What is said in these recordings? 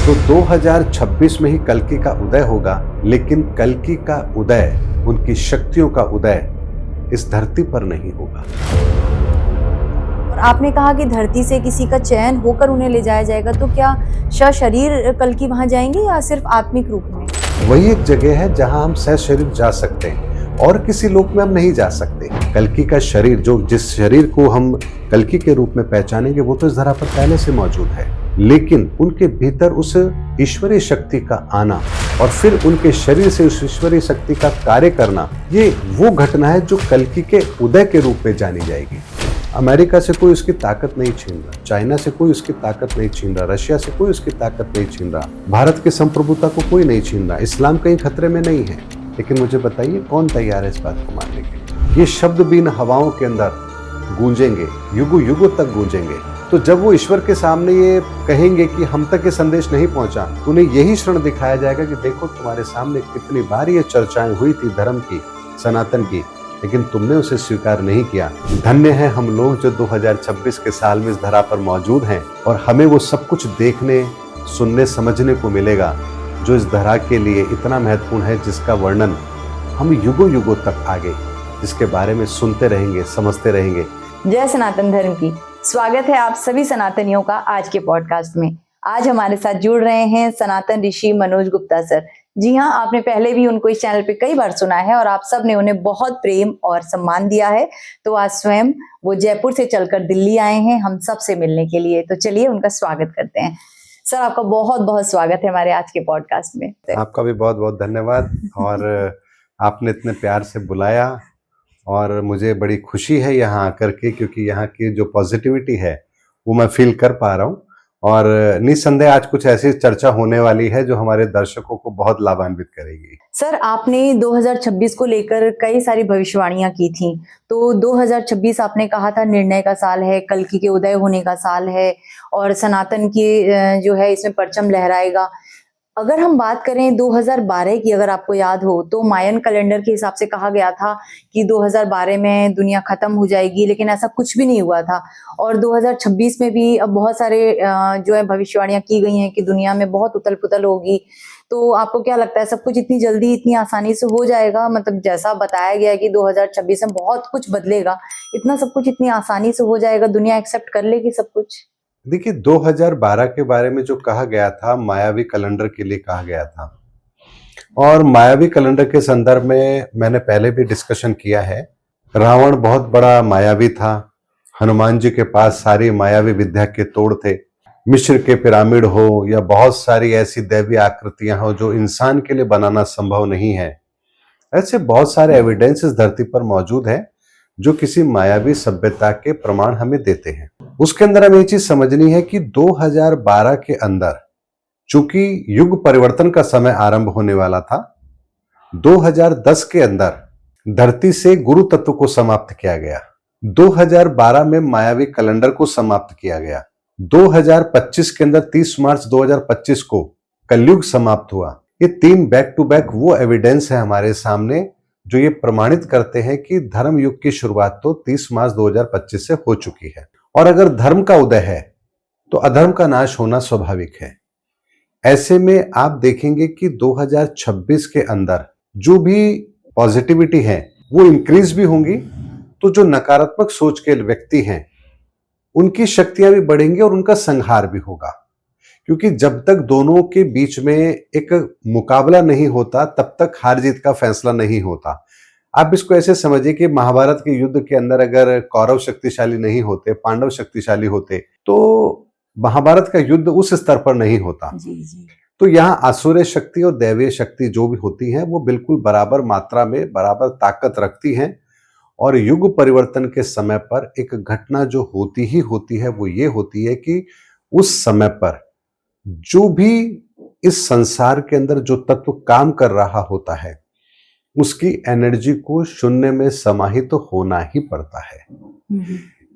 तो 2026 में ही कल्कि का उदय होगा, लेकिन कल्कि का उदय, उनकी शक्तियों का उदय इस धरती पर नहीं होगा। और आपने कहा कि धरती से किसी का चयन होकर उन्हें ले जाया जाएगा, तो क्या सशरीर कल्कि वहां जाएंगे या सिर्फ आत्मिक रूप में? वही एक जगह है जहां हम सशरीर जा सकते हैं और किसी लोक में हम नहीं जा सकते। कल्कि का शरीर, जो जिस शरीर को हम कल्कि के रूप में पहचानेंगे, वो तो इस धरा पर पहले से मौजूद है, लेकिन उनके भीतर उस ईश्वरीय शक्ति का आना और फिर उनके शरीर से उस ईश्वरीय शक्ति का कार्य करना, ये वो घटना है जो कल्कि के उदय के रूप में जानी जाएगी। अमेरिका से कोई उसकी ताकत नहीं छीन रहा, चाइना से कोई उसकी ताकत नहीं छीन रहा, रशिया से कोई उसकी ताकत नहीं छीन रहा, भारत की संप्रभुता को कोई नहीं छीन रहा, इस्लाम कहीं खतरे में नहीं है। लेकिन मुझे बताइए, कौन तैयार है इस बात को मानने के लिए? ये शब्द भी इन हवाओं के अंदर गूंजेंगे, युगों युगों तक गूंजेंगे। तो जब वो ईश्वर के सामने ये कहेंगे कि हम तक ये संदेश नहीं पहुंचा, तो उन्हें यही क्षण दिखाया जाएगा कि देखो, तुम्हारे सामने कितनी बार ये चर्चाएं हुई थी धर्म की, सनातन की, लेकिन तुमने उसे स्वीकार नहीं किया। धन्य है हम लोग जो 2026 के साल में इस धरा पर मौजूद हैं और हमें वो सब कुछ देखने, सुनने, समझने को मिलेगा जो इस धरा के लिए इतना महत्वपूर्ण है, जिसका वर्णन हम युगों युगों तक आगे, जिसके बारे में सुनते रहेंगे, समझते रहेंगे। जय सनातन धर्म की। स्वागत है आप सभी सनातनियों का आज के पॉडकास्ट में। आज हमारे साथ जुड़ रहे हैं सनातन ऋषि मनोज गुप्ता सर। जी हाँ, आपने पहले भी उनको इस चैनल पे कई बार सुना है और आप सब ने उन्हें बहुत प्रेम और सम्मान दिया है। तो आज स्वयं वो जयपुर से चलकर दिल्ली आए हैं हम सब से मिलने के लिए। तो चलिए उनका स्वागत करते हैं। सर, आपका बहुत बहुत स्वागत है हमारे आज के पॉडकास्ट में। आपका भी बहुत बहुत धन्यवाद, और आपने इतने प्यार से बुलाया और मुझे बड़ी खुशी है यहाँ आकर के, क्योंकि यहाँ की जो पॉजिटिविटी है वो मैं फील कर पा रहा हूँ। और निस्संदेह आज कुछ ऐसी चर्चा होने वाली है जो हमारे दर्शकों को बहुत लाभान्वित करेगी। सर, आपने 2026 को लेकर कई सारी भविष्यवाणियां की थी। तो 2026 आपने कहा था निर्णय का साल है, कल्कि के उदय होने का साल है और सनातन की जो है इसमें परचम लहराएगा। अगर हम बात करें 2012 की, अगर आपको याद हो, तो मायन कैलेंडर के हिसाब से कहा गया था कि 2012 में दुनिया खत्म हो जाएगी, लेकिन ऐसा कुछ भी नहीं हुआ था। और 2026 में भी अब बहुत सारे जो है भविष्यवाणियां की गई हैं कि दुनिया में बहुत उथल पुथल होगी। तो आपको क्या लगता है, सब कुछ इतनी जल्दी, इतनी आसानी से हो जाएगा? मतलब जैसा बताया गया है कि 2026 में बहुत कुछ बदलेगा, इतना सब कुछ इतनी आसानी से हो जाएगा? दुनिया एक्सेप्ट कर लेगी सब कुछ? देखिए, 2012 के बारे में जो कहा गया था, मायावी कैलेंडर के लिए कहा गया था, और मायावी कैलेंडर के संदर्भ में मैंने पहले भी डिस्कशन किया है। रावण बहुत बड़ा मायावी था, हनुमान जी के पास सारी मायावी विद्या के तोड़ थे। मिस्र के पिरामिड हो या बहुत सारी ऐसी दैवीय आकृतियां हो जो इंसान के लिए बनाना संभव नहीं है, ऐसे बहुत सारे एविडेंस इस धरती पर मौजूद है जो किसी मायावी सभ्यता के प्रमाण हमें देते हैं। उसके अंदर हमें ये चीज समझनी है कि 2012 के अंदर, चूंकि युग परिवर्तन का समय आरंभ होने वाला था, 2010 के अंदर धरती से गुरु तत्व को समाप्त किया गया, 2012 में मायावी कैलेंडर को समाप्त किया गया, 2025 के अंदर 30 मार्च 2025 को कलयुग समाप्त हुआ। ये तीन बैक टू बैक वो एविडेंस है हमारे सामने जो ये प्रमाणित करते हैं कि धर्म युग की शुरुआत तो 30 मार्च 2025 से हो चुकी है। और अगर धर्म का उदय है तो अधर्म का नाश होना स्वाभाविक है। ऐसे में आप देखेंगे कि 2026 के अंदर जो भी पॉजिटिविटी है वो इंक्रीज भी होंगी, तो जो नकारात्मक सोच के व्यक्ति हैं उनकी शक्तियां भी बढ़ेंगी और उनका संहार भी होगा। क्योंकि जब तक दोनों के बीच में एक मुकाबला नहीं होता, तब तक हार जीत का फैसला नहीं होता। आप इसको ऐसे समझिए कि महाभारत के युद्ध के अंदर अगर कौरव शक्तिशाली नहीं होते, पांडव शक्तिशाली होते, तो महाभारत का युद्ध उस स्तर पर नहीं होता। जी। तो यहाँ आसुरी शक्ति और दैवीय शक्ति जो भी होती है वो बिल्कुल बराबर मात्रा में, बराबर ताकत रखती हैं। और युग परिवर्तन के समय पर एक घटना जो होती है वो ये होती है कि उस समय पर जो भी इस संसार के अंदर जो तत्व काम कर रहा होता है, उसकी एनर्जी को शून्य में समाहित तो होना ही पड़ता है।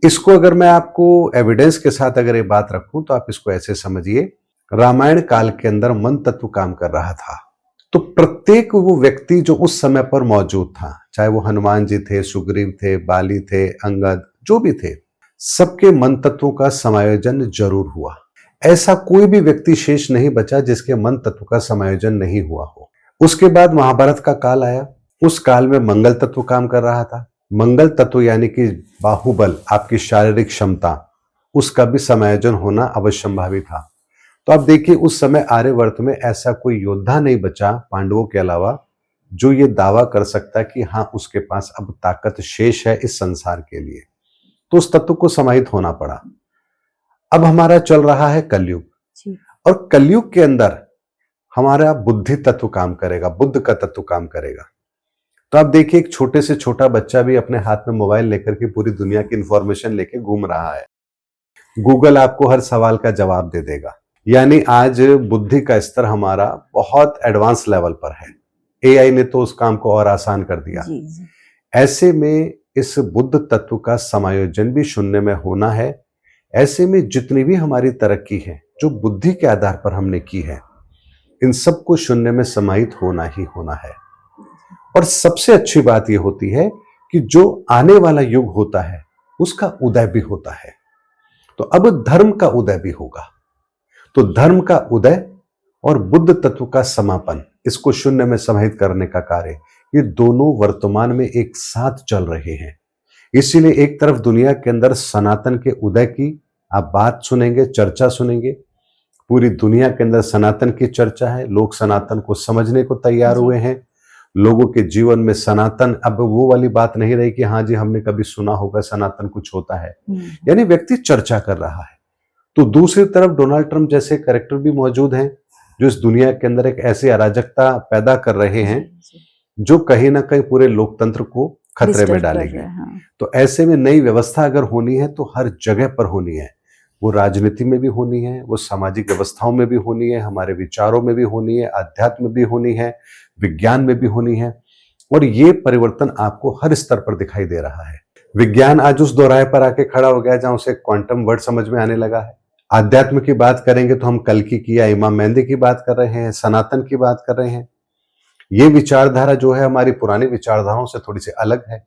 इसको अगर मैं आपको एविडेंस के साथ अगर ये बात रखूं, तो आप इसको ऐसे समझिए, रामायण काल के अंदर मन तत्व काम कर रहा था, तो प्रत्येक वो व्यक्ति जो उस समय पर मौजूद था, चाहे वो हनुमान जी थे, सुग्रीव थे, बाली थे, अंगद, जो भी थे, सबके मन तत्वों का समायोजन जरूर हुआ। ऐसा कोई भी व्यक्ति शेष नहीं बचा जिसके मन तत्व का समायोजन नहीं हुआ हो। उसके बाद महाभारत का काल आया। उस काल में मंगल तत्व काम कर रहा था। मंगल तत्व यानी कि बाहुबल, आपकी शारीरिक क्षमता, उसका भी समायोजन होना अवश्यंभावी था। तो आप देखिए उस समय आर्यवर्त में ऐसा कोई योद्धा नहीं बचा पांडवों के अलावा जो ये दावा कर सकता है कि हाँ उसके पास अब ताकत शेष है इस संसार के लिए। तो उस तत्व को समाहित होना पड़ा। अब हमारा चल रहा है कलयुग, और कलयुग के अंदर हमारा बुद्धि तत्व काम करेगा, बुद्ध का तत्व काम करेगा। तो आप देखिए एक छोटे से छोटा बच्चा भी अपने हाथ में मोबाइल लेकर के पूरी दुनिया की इंफॉर्मेशन लेके घूम रहा है। गूगल आपको हर सवाल का जवाब दे देगा। यानी आज बुद्धि का स्तर हमारा बहुत एडवांस लेवल पर है। एआई ने तो उस काम को और आसान कर दिया। ऐसे में इस बुद्ध तत्व का समायोजन भी शून्य में होना है। ऐसे में जितनी भी हमारी तरक्की है जो बुद्धि के आधार पर हमने की है, इन सबको शून्य में समाहित होना ही होना है। और सबसे अच्छी बात यह होती है कि जो आने वाला युग होता है उसका उदय भी होता है। तो अब धर्म का उदय भी होगा। तो धर्म का उदय और बुद्ध तत्व का समापन, इसको शून्य में समाहित करने का कार्य, ये दोनों वर्तमान में एक साथ चल रहे हैं। इसीलिए एक तरफ दुनिया के अंदर सनातन के उदय की आप बात सुनेंगे, चर्चा सुनेंगे। पूरी दुनिया के अंदर सनातन की चर्चा है। लोग सनातन को समझने को तैयार हुए हैं। लोगों के जीवन में सनातन अब वो वाली बात नहीं रही कि हाँ जी हमने कभी सुना होगा सनातन कुछ होता है, यानी व्यक्ति चर्चा कर रहा है। तो दूसरी तरफ डोनाल्ड ट्रंप जैसे कैरेक्टर भी मौजूद हैं जो इस दुनिया के अंदर एक ऐसी अराजकता पैदा कर रहे हैं जो कहीं ना कहीं पूरे लोकतंत्र को खतरे में डालेगी। तो ऐसे में नई व्यवस्था अगर होनी है तो हर जगह पर होनी है। वो राजनीति में भी होनी है, वो सामाजिक व्यवस्थाओं में भी होनी है, हमारे विचारों में भी होनी है, अध्यात्म में भी होनी है, विज्ञान में भी होनी है। और ये परिवर्तन आपको हर स्तर पर दिखाई दे रहा है। विज्ञान आज उस दोराहे पर आके खड़ा हो गया जहां उसे क्वांटम वर्ड समझ में आने लगा है। आध्यात्म की बात करेंगे तो हम कल्कि की या इमाम मेहंदी की बात कर रहे हैं, सनातन की बात कर रहे हैं। ये विचारधारा जो है हमारी पुरानी विचारधाराओं से थोड़ी सी अलग है।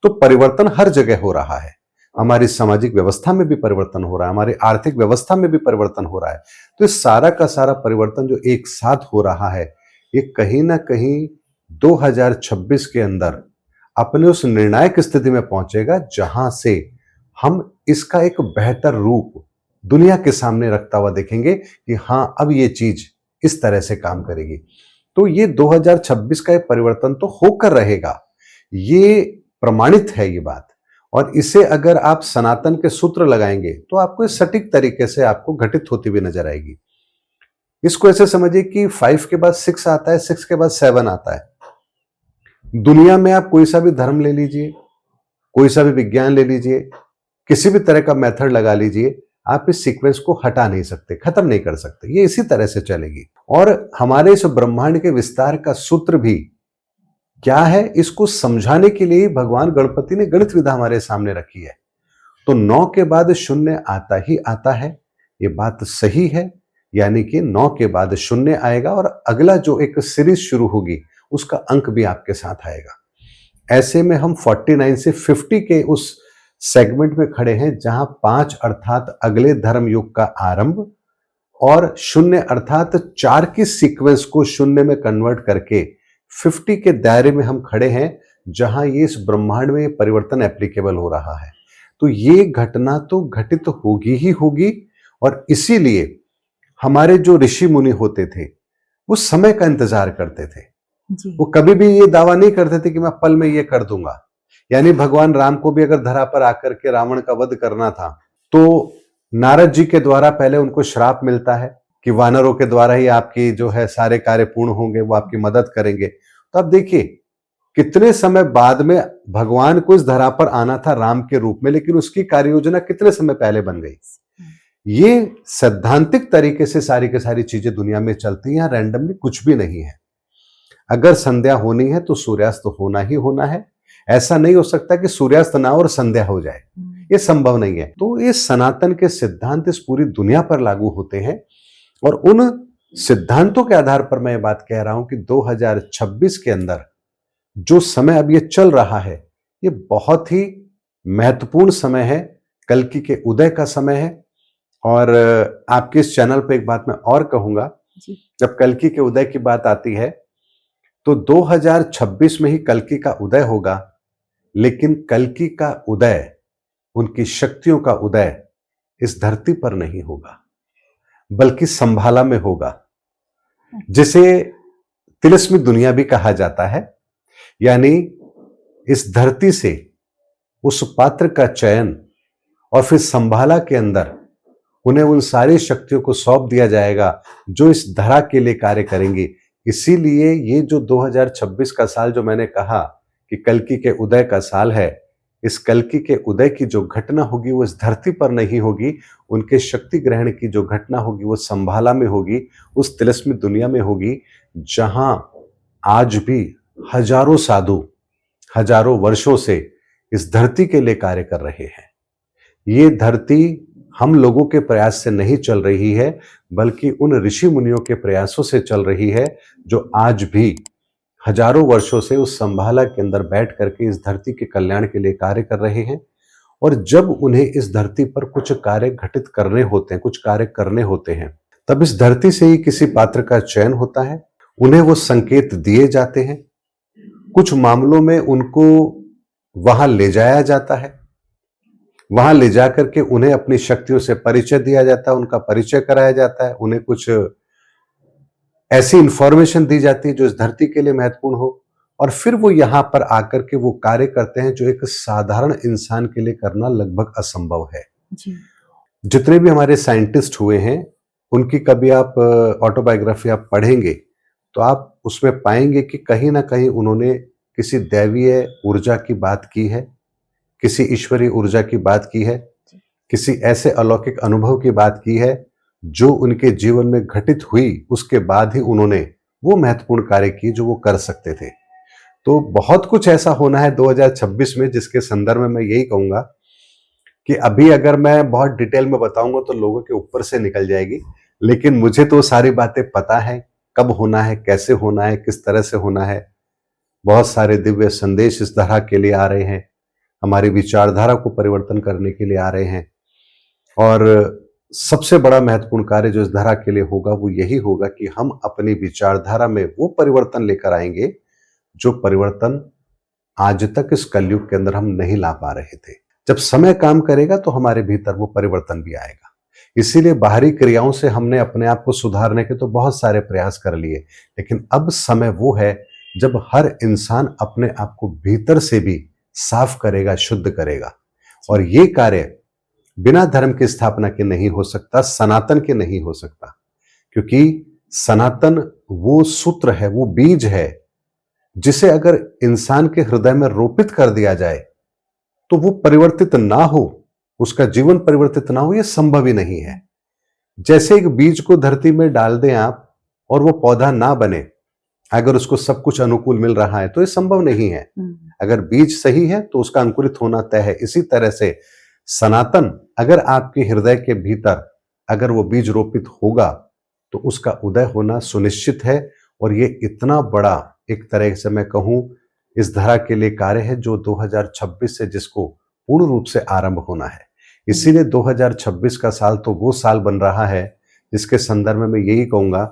तो परिवर्तन हर जगह हो रहा है। हमारी सामाजिक व्यवस्था में भी परिवर्तन हो रहा है, हमारी आर्थिक व्यवस्था में भी परिवर्तन हो रहा है। तो इस सारा का सारा परिवर्तन जो एक साथ हो रहा है, ये कहीं ना कहीं 2026 के अंदर अपने उस निर्णायक स्थिति में पहुंचेगा जहां से हम इसका एक बेहतर रूप दुनिया के सामने रखता हुआ देखेंगे कि हाँ अब ये चीज इस तरह से काम करेगी। तो ये 2026 का एक परिवर्तन तो होकर रहेगा, ये प्रमाणित है ये बात। और इसे अगर आप सनातन के सूत्र लगाएंगे तो आपको इस सटीक तरीके से आपको घटित होती हुई नजर आएगी। इसको ऐसे समझिए कि 5 के बाद 6 आता है, 6 के बाद 7 आता है। दुनिया में आप कोई सा भी धर्म ले लीजिए, कोई सा भी विज्ञान ले लीजिए, किसी भी तरह का मेथड लगा लीजिए, आप इस सीक्वेंस को हटा नहीं सकते, खत्म नहीं कर सकते। ये इसी तरह से चलेगी। और हमारे इस ब्रह्मांड के विस्तार का सूत्र भी क्या है, इसको समझाने के लिए भगवान गणपति ने गणित विधा हमारे सामने रखी है। तो 9 के बाद 0 आता ही आता है, ये बात सही है। यानी कि 9 के बाद 0 आएगा और अगला जो एक सीरीज शुरू होगी उसका अंक भी आपके साथ आएगा। ऐसे में हम 49 से 50 के उस सेगमेंट में खड़े हैं जहां 5 अर्थात अगले धर्म युग का आरंभ और 0 अर्थात 4 की सीक्वेंस को 0 में कन्वर्ट करके 50 के दायरे में हम खड़े हैं जहां ये इस ब्रह्मांड में परिवर्तन एप्लीकेबल हो रहा है। तो ये घटना तो घटित होगी ही होगी। और इसीलिए हमारे जो ऋषि मुनि होते थे वो समय का इंतजार करते थे जी। वो कभी भी ये दावा नहीं करते थे कि मैं पल में ये कर दूंगा। यानी भगवान राम को भी अगर धरा पर आकर के रावण का वध करना था तो नारद जी के द्वारा पहले उनको श्राप मिलता है कि वानरों के द्वारा ही आपकी जो है सारे कार्य पूर्ण होंगे, वो आपकी मदद करेंगे। तो अब देखिए कितने समय बाद में भगवान को इस धरा पर आना था राम के रूप में, लेकिन उसकी कार्य योजना कितने समय पहले बन गई। ये सैद्धांतिक तरीके से सारी की सारी चीजें दुनिया में चलती हैं, रैंडमली कुछ भी नहीं है। अगर संध्या होनी है तो सूर्यास्त होना ही होना है। ऐसा नहीं हो सकता कि सूर्यास्त ना और संध्या हो जाए, ये संभव नहीं है। तो ये सनातन के सिद्धांत इस पूरी दुनिया पर लागू होते हैं और उन सिद्धांतों के आधार पर मैं ये बात कह रहा हूं कि 2026 के अंदर जो समय अब ये चल रहा है ये बहुत ही महत्वपूर्ण समय है, कल्कि के उदय का समय है। और आपके इस चैनल पे एक बात मैं और कहूंगा, जी। जब कल्कि के उदय की बात आती है तो 2026 में ही कल्कि का उदय होगा, लेकिन कल्कि का उदय, उनकी शक्तियों का उदय इस धरती पर नहीं होगा, बल्कि संभाला में होगा, जिसे तिलिस्मी दुनिया भी कहा जाता है। यानी इस धरती से उस पात्र का चयन और फिर संभाला के अंदर उन्हें उन सारी शक्तियों को सौंप दिया जाएगा जो इस धरा के लिए कार्य करेंगी। इसीलिए ये जो 2026 का साल जो मैंने कहा कि कल्कि के उदय का साल है, इस कल्कि के उदय की जो घटना होगी वो इस धरती पर नहीं होगी, उनके शक्ति ग्रहण की जो घटना होगी वो संभाला में होगी, उस तिलिस्मी दुनिया में होगी, जहां आज भी हजारों साधु हजारों वर्षों से इस धरती के लिए कार्य कर रहे हैं। ये धरती हम लोगों के प्रयास से नहीं चल रही है, बल्कि उन ऋषि मुनियों के प्रयासों से चल रही है, जो आज भी हजारों वर्षों से उस संभाला के अंदर बैठ करके इस धरती के कल्याण के लिए कार्य कर रहे हैं। और जब उन्हें इस धरती पर कुछ कार्य घटित करने होते हैं, कुछ कार्य करने होते हैं, तब इस धरती से ही किसी पात्र का चयन होता है, उन्हें वो संकेत दिए जाते हैं, कुछ मामलों में उनको वहां ले जाया जाता है, वहां ले जाकर के उन्हें अपनी शक्तियों से परिचय दिया जाता है, उनका परिचय कराया जाता है, उन्हें कुछ ऐसी इंफॉर्मेशन दी जाती है जो इस धरती के लिए महत्वपूर्ण हो, और फिर वो यहां पर आकर के वो कार्य करते हैं जो एक साधारण इंसान के लिए करना लगभग असंभव है। जी। जितने भी हमारे साइंटिस्ट हुए हैं, उनकी कभी आप ऑटोबायोग्राफी आप पढ़ेंगे तो आप उसमें पाएंगे कि कहीं ना कहीं उन्होंने किसी दैवीय ऊर्जा की बात की है, किसी ईश्वरीय ऊर्जा की बात की है, किसी ऐसे अलौकिक अनुभव की बात की है जो उनके जीवन में घटित हुई, उसके बाद ही उन्होंने वो महत्वपूर्ण कार्य किए जो वो कर सकते थे। तो बहुत कुछ ऐसा होना है 2026 में, जिसके संदर्भ में मैं यही कहूंगा कि अभी अगर मैं बहुत डिटेल में बताऊंगा तो लोगों के ऊपर से निकल जाएगी, लेकिन मुझे तो सारी बातें पता है, कब होना है, कैसे होना है, किस तरह से होना है। बहुत सारे दिव्य संदेश इस तरह के लिए आ रहे हैं, हमारी विचारधारा को परिवर्तन करने के लिए आ रहे हैं। और सबसे बड़ा महत्वपूर्ण कार्य जो इस धरा के लिए होगा वो यही होगा कि हम अपनी विचारधारा में वो परिवर्तन लेकर आएंगे जो परिवर्तन आज तक इस कलयुग के अंदर हम नहीं ला पा रहे थे। जब समय काम करेगा तो हमारे भीतर वो परिवर्तन भी आएगा। इसीलिए बाहरी क्रियाओं से हमने अपने आप को सुधारने के तो बहुत सारे प्रयास कर लिए, लेकिन अब समय वो है जब हर इंसान अपने आप को भीतर से भी साफ करेगा, शुद्ध करेगा। और ये कार्य बिना धर्म की स्थापना के नहीं हो सकता, सनातन के नहीं हो सकता, क्योंकि सनातन वो सूत्र है, वो बीज है, जिसे अगर इंसान के हृदय में रोपित कर दिया जाए तो वो परिवर्तित ना हो, उसका जीवन परिवर्तित ना हो, ये संभव ही नहीं है। जैसे एक बीज को धरती में डाल दें आप और वो पौधा ना बने, अगर उसको सब कुछ अनुकूल मिल रहा है तो ये संभव नहीं है। अगर बीज सही है तो उसका अंकुरित होना तय है। इसी तरह से सनातन अगर आपके हृदय के भीतर अगर वो बीज रोपित होगा तो उसका उदय होना सुनिश्चित है। और ये इतना बड़ा एक तरह से मैं कहूं इस धरा के लिए कार्य है जो 2026 से जिसको पूर्ण रूप से आरंभ होना है। इसीलिए 2026 का साल तो वो साल बन रहा है जिसके संदर्भ में मैं यही कहूंगा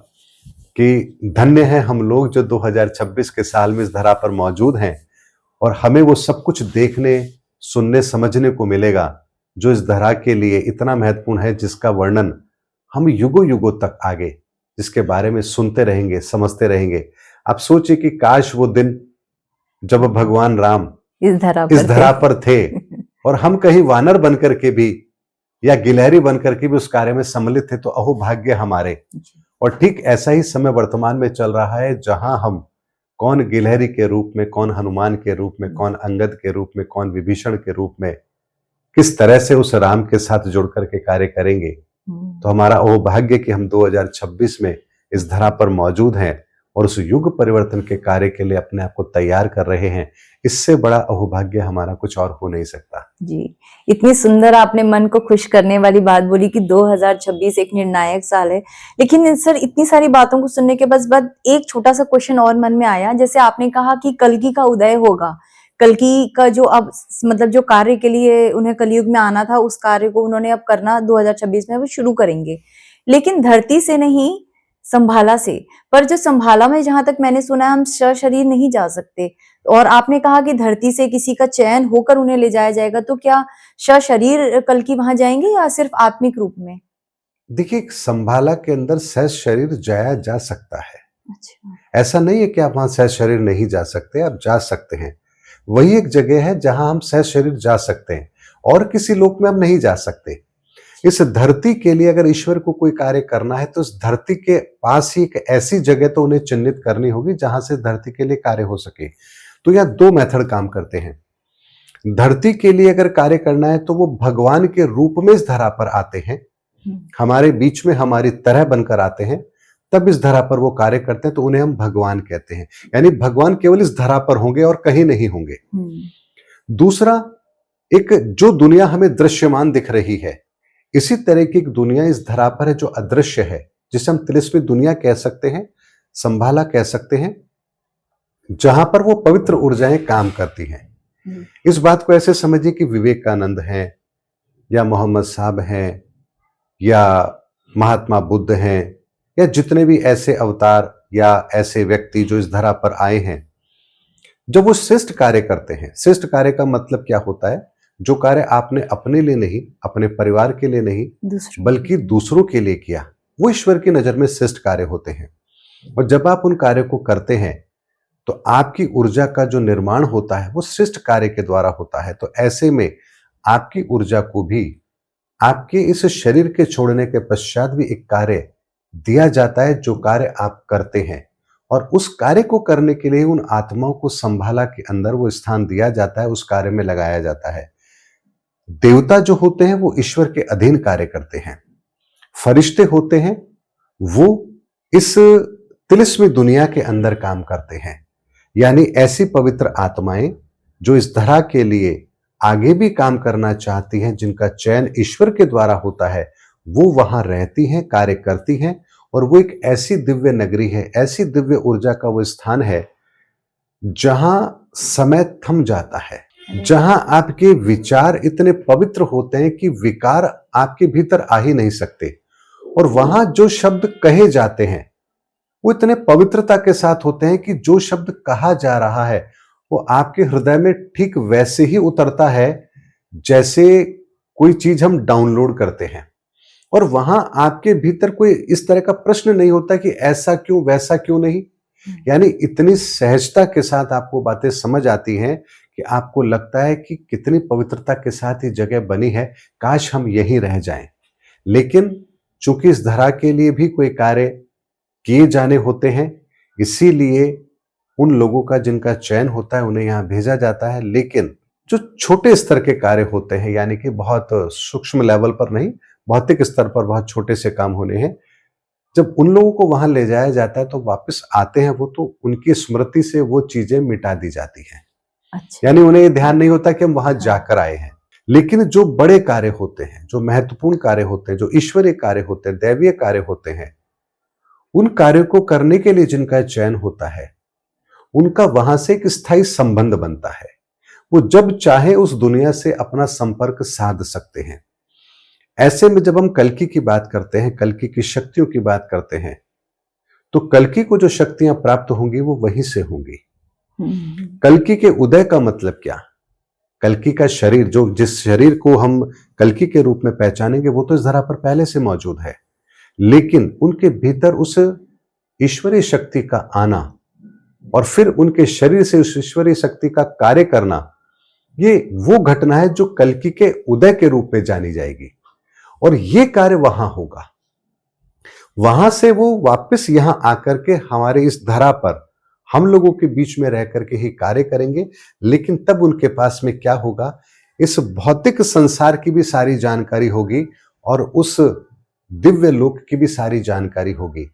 कि धन्य है हम लोग जो 2026 के साल में इस धरा पर मौजूद हैं, और हमें वो सब कुछ देखने, सुनने, समझने को मिलेगा जो इस धरा के लिए इतना महत्वपूर्ण है, जिसका वर्णन हम युगों युगों तक आगे जिसके बारे में सुनते रहेंगे, समझते रहेंगे। आप सोचिए कि काश वो दिन जब भगवान राम इस धरा पर थे और हम कहीं वानर बनकर के भी या गिलहरी बनकर के भी उस कार्य में सम्मिलित थे, तो अहो भाग्य हमारे। और ठीक ऐसा ही समय वर्तमान में चल रहा है, जहां हम कौन गिलहरी के रूप में, कौन हनुमान के रूप में, कौन अंगद के रूप में, कौन विभीषण के रूप में, किस तरह से उस राम के साथ जुड़ करके कार्य करेंगे। तो हमारा वो भाग्य कि हम 2026 में इस धरा पर मौजूद हैं और उस युग परिवर्तन के कार्य के लिए अपने आप को तैयार कर रहे हैं। इससे बड़ा अहोभाग्य हमारा कुछ और हो नहीं सकता। जी, इतनी सुंदर आपने मन को खुश करने वाली बात बोली कि 2026 एक निर्णायक साल है। लेकिन सर, इतनी सारी बातों को सुनने के बाद एक छोटा सा क्वेश्चन और मन में आया। जैसे आपने कहा कि कल्कि का उदय होगा, कल्कि का जो अब मतलब जो कार्य के लिए उन्हें कलयुग में आना था, उस कार्य को उन्होंने अब करना 2026 में वो शुरू करेंगे, लेकिन धरती से नहीं, संभाला से। पर जो संभाला में जहां तक मैंने सुना है, हम सशरीर नहीं जा सकते। और आपने कहा कि धरती से किसी का चयन होकर उन्हें ले जाया जाएगा, तो क्या सशरीर कल्कि वहां जाएंगे या सिर्फ आत्मिक रूप में? देखिए, संभाला के अंदर सह शरीर जाया जा सकता है। अच्छा। ऐसा नहीं है कि आप वहां सह शरीर नहीं जा सकते, आप जा सकते हैं। वही एक जगह है जहां हम सह शरीर जा सकते हैं, और किसी लोक में हम नहीं जा सकते। इस धरती के लिए अगर ईश्वर को कोई कार्य करना है, तो इस धरती के पास ही एक ऐसी जगह तो उन्हें चिन्हित करनी होगी जहां से धरती के लिए कार्य हो सके। तो यहाँ दो मेथड काम करते हैं। धरती के लिए अगर कार्य करना है तो वो भगवान के रूप में इस धरा पर आते हैं, हमारे बीच में हमारी तरह बनकर आते हैं, तब इस धरा पर वो कार्य करते हैं, तो उन्हें हम भगवान कहते हैं। यानी भगवान केवल इस धरा पर होंगे और कहीं नहीं होंगे। दूसरा, एक जो दुनिया हमें दृश्यमान दिख रही है, इसी तरह की एक दुनिया इस धरा पर है जो अदृश्य है, जिसे हम तिलिस्मी दुनिया कह सकते हैं, संभाला कह सकते हैं, जहां पर वो पवित्र ऊर्जाएं काम करती हैं। इस बात को ऐसे समझिए कि विवेकानंद हैं, या मोहम्मद साहब हैं, या महात्मा बुद्ध हैं, या जितने भी ऐसे अवतार या ऐसे व्यक्ति जो इस धरा पर आए हैं, जब वो श्रेष्ठ कार्य करते हैं, श्रेष्ठ कार्य का मतलब क्या होता है? जो कार्य आपने अपने लिए नहीं, अपने परिवार के लिए नहीं, बल्कि दूसरों के लिए किया, वो ईश्वर की नजर में श्रेष्ठ कार्य होते हैं। और जब आप उन कार्यों को करते हैं, तो आपकी ऊर्जा का जो निर्माण होता है वो श्रेष्ठ कार्य के द्वारा होता है। तो ऐसे में आपकी ऊर्जा को भी आपके इस शरीर के छोड़ने के पश्चात भी एक कार्य दिया जाता है, जो कार्य आप करते हैं, और उस कार्य को करने के लिए उन आत्माओं को संभाला के अंदर वो स्थान दिया जाता है, उस कार्य में लगाया जाता है। देवता जो होते हैं वो ईश्वर के अधीन कार्य करते हैं, फरिश्ते होते हैं वो इस तिलिस्मी दुनिया के अंदर काम करते हैं। यानी ऐसी पवित्र आत्माएं जो इस धरा के लिए आगे भी काम करना चाहती हैं, जिनका चयन ईश्वर के द्वारा होता है, वो वहां रहती हैं, कार्य करती हैं। और वो एक ऐसी दिव्य नगरी है, ऐसी दिव्य ऊर्जा का वो स्थान है जहां समय थम जाता है, जहां आपके विचार इतने पवित्र होते हैं कि विकार आपके भीतर आ ही नहीं सकते, और वहां जो शब्द कहे जाते हैं वो इतने पवित्रता के साथ होते हैं कि जो शब्द कहा जा रहा है वो आपके हृदय में ठीक वैसे ही उतरता है जैसे कोई चीज हम डाउनलोड करते हैं। और वहां आपके भीतर कोई इस तरह का प्रश्न नहीं होता कि ऐसा क्यों, वैसा क्यों नहीं। यानी इतनी सहजता के साथ आपको बातें समझ आती हैं कि आपको लगता है कि कितनी पवित्रता के साथ ये जगह बनी है, काश हम यहीं रह जाएं। लेकिन चूंकि इस धरा के लिए भी कोई कार्य किए जाने होते हैं, इसीलिए उन लोगों का जिनका चयन होता है उन्हें यहाँ भेजा जाता है। लेकिन जो छोटे स्तर के कार्य होते हैं, यानी कि बहुत सूक्ष्म लेवल पर नहीं, भौतिक स्तर पर बहुत छोटे से काम होने हैं, जब उन लोगों को वहां ले जाया जाता है तो वापस आते हैं वो, तो उनकी स्मृति से वो चीजें मिटा दी जाती हैं। अच्छा। यानी उन्हें ये ध्यान नहीं होता कि हम वहां जाकर आए हैं। लेकिन जो बड़े कार्य होते हैं, जो महत्वपूर्ण कार्य होते हैं, जो ईश्वरीय कार्य होते हैं, दैवीय कार्य होते हैं, उन कार्यों को करने के लिए जिनका चयन होता है, उनका वहां से एक स्थायी संबंध बनता है। वो जब चाहे उस दुनिया से अपना संपर्क साध सकते हैं। ऐसे में जब हम कल्कि की बात करते हैं, कल्कि की शक्तियों की बात करते हैं, तो कल्कि को जो शक्तियां प्राप्त होंगी वो वहीं से होंगी। कल्कि के उदय का मतलब क्या? कल्कि का शरीर, जो जिस शरीर को हम कल्कि के रूप में पहचानेंगे, वो तो इस धरा पर पहले से मौजूद है, लेकिन उनके भीतर उस ईश्वरीय शक्ति का आना और फिर उनके शरीर से उस ईश्वरीय शक्ति का कार्य करना, ये वो घटना है जो कल्कि के उदय के रूप में जानी जाएगी। और ये कार्य वहां होगा, वहां से वो वापस यहां आकर के हमारे इस धरा पर हम लोगों के बीच में रह करके ही कार्य करेंगे। लेकिन तब उनके पास में क्या होगा? इस भौतिक संसार की भी सारी जानकारी होगी और उस दिव्य लोक की भी सारी जानकारी होगी।